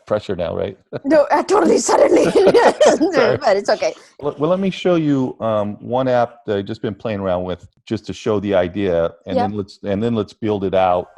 pressure now, right? No, totally suddenly. Sorry. But it's okay. Well, let me show you one app that I've just been playing around with, just to show the idea, and Yep. then let's build it out.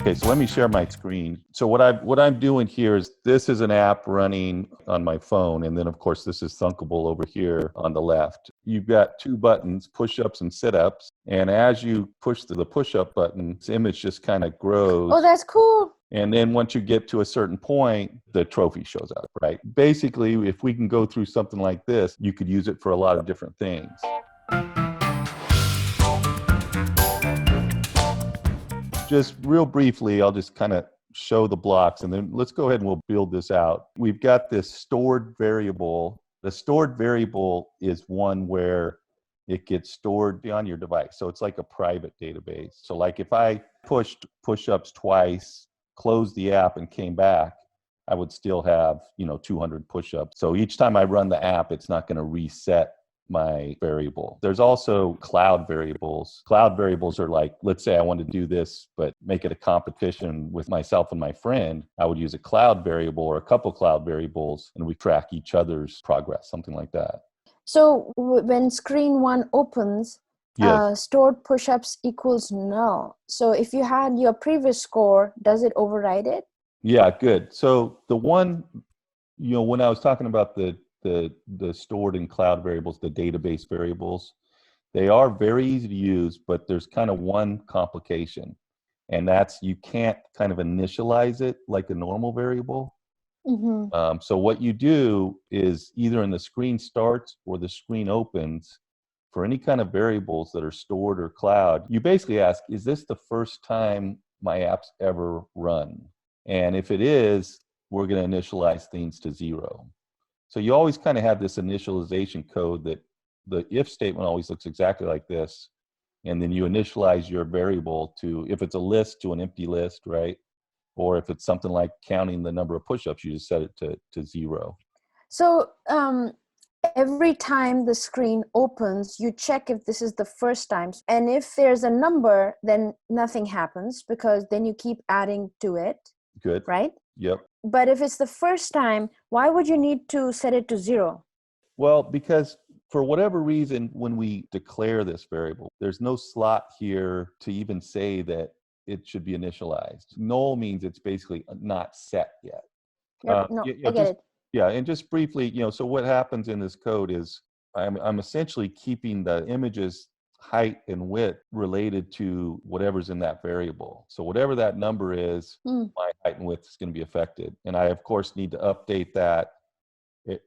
Okay, so let me share my screen. So what I'm doing here is, this is an app running on my phone, and then of course this is Thunkable over here on the left. You've got two buttons, push-ups and sit-ups, and as you push the push-up button, this image just kind of grows. Oh, that's cool. And then once you get to a certain point, the trophy shows up, right? Basically, if we can go through something like this, you could use it for a lot of different things. Just real briefly, I'll just kind of show the blocks, and then let's go ahead and we'll build this out. We've got this stored variable. The stored variable is one where it gets stored on your device. So it's like a private database. So like if I pushed push-ups twice, closed the app and came back, I would still have, 200 push-ups. So each time I run the app, it's not going to reset my variable. There's also cloud variables. Cloud variables are like, let's say I want to do this, but make it a competition with myself and my friend. I would use a cloud variable or a couple cloud variables, and we track each other's progress, something like that. So when screen one opens, Yes. stored push-ups equals null. So if you had your previous score, does it override it? Yeah, good. So the one, when I was talking about the stored in cloud variables, the database variables, they are very easy to use, but there's kind of one complication, and that's you can't kind of initialize it like a normal variable. Mm-hmm. So what you do is, either in the screen starts or the screen opens, for any kind of variables that are stored or cloud, you basically ask, is this the first time my app's ever run? And if it is, we're going to initialize things to 0. So you always kind of have this initialization code that the if statement always looks exactly like this. And then you initialize your variable to, if it's a list, to an empty list, right? Or if it's something like counting the number of push-ups, you just set it to 0. So every time the screen opens, you check if this is the first time. And if there's a number, then nothing happens, because then you keep adding to it. Good. Right? Yep. But if it's the first time, why would you need to set it to 0? Well, because for whatever reason, when we declare this variable, there's no slot here to even say that it should be initialized. Null means it's basically not set yet. Yep. I get it. Yeah, and just briefly, so what happens in this code is I'm essentially keeping the image's height and width related to whatever's in that variable. So whatever that number is, my height and width is going to be affected. And I, of course, need to update that,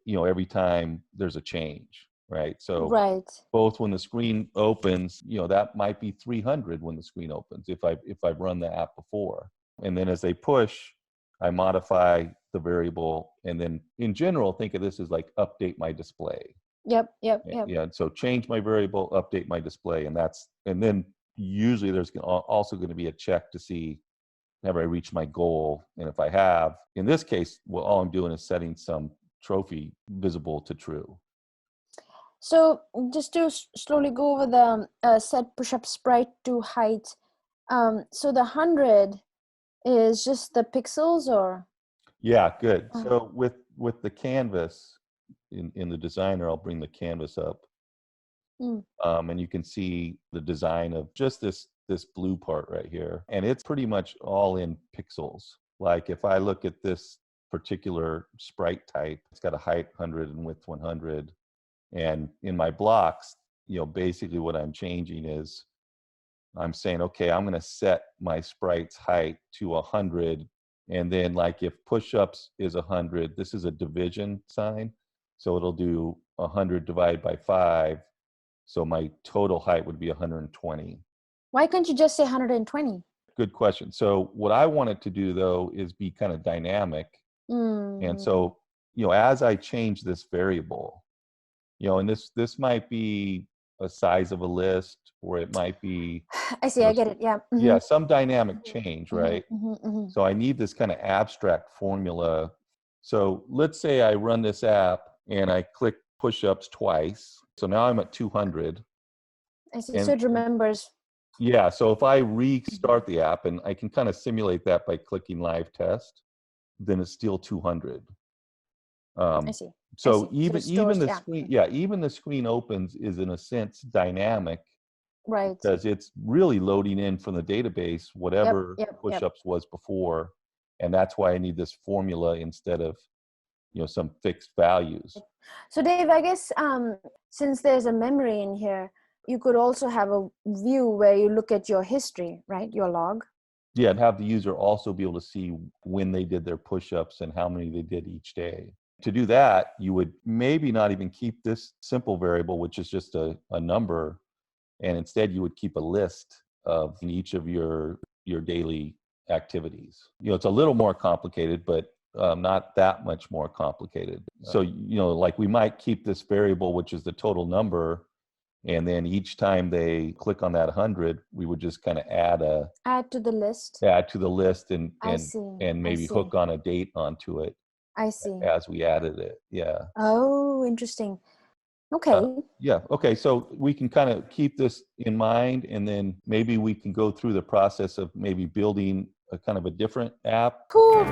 every time there's a change, right? So right. Both when the screen opens, that might be 300 when the screen opens if I've run the app before. And then as they push, I modify the variable, and then in general, think of this as like update my display. Yep. Yeah. So change my variable, update my display, and then usually there's also going to be a check to see, have I reached my goal? And if I have, in this case, well, all I'm doing is setting some trophy visible to true. So just to slowly go over the set push-up sprite to height. So the 100 is just the pixels, or? Yeah, good. So with the canvas in the designer, I'll bring the canvas up, and you can see the design of just this blue part right here, and it's pretty much all in pixels. Like if I look at this particular sprite type, it's got a height 100 and width 100, and in my blocks, basically what I'm changing is I'm saying, okay, I'm going to set my sprite's height to 100. And then like if push-ups is 100, this is a division sign. So it'll do 100 divided by 5. So my total height would be 120. Why can't you just say 120? Good question. So what I wanted to do, though, is be kind of dynamic. And so, as I change this variable, and this might be a size of a list, or it might be, I see, I get it. Yeah. Mm-hmm. Yeah, some dynamic change, right? Mm-hmm. So I need this kind of abstract formula. So let's say I run this app and I click push-ups twice. So now I'm at 200. I see. So it remembers. Yeah, so if I restart the app, and I can kind of simulate that by clicking live test, then it's still 200. I see. So So it even stores, the yeah. screen, yeah, even the screen opens is in a sense dynamic, Right. because it's really loading in from the database whatever Yep. push-ups was before, and that's why I need this formula instead of some fixed values. So Dave, I guess since there's a memory in here, you could also have a view where you look at your history, right? Your log. Yeah, and have the user also be able to see when they did their push-ups and how many they did each day. To do that, you would maybe not even keep this simple variable, which is just a number, and instead you would keep a list of each of your daily activities. It's a little more complicated, but not that much more complicated. So like we might keep this variable, which is the total number, and then each time they click on that 100, we would just kind of add to the list. Add to the list, and I see. and maybe hook on a date onto it. I see. As we added it. Yeah. Oh, interesting. Okay. Yeah. Okay. So we can kind of keep this in mind, and then maybe we can go through the process of maybe building a kind of a different app. Cool.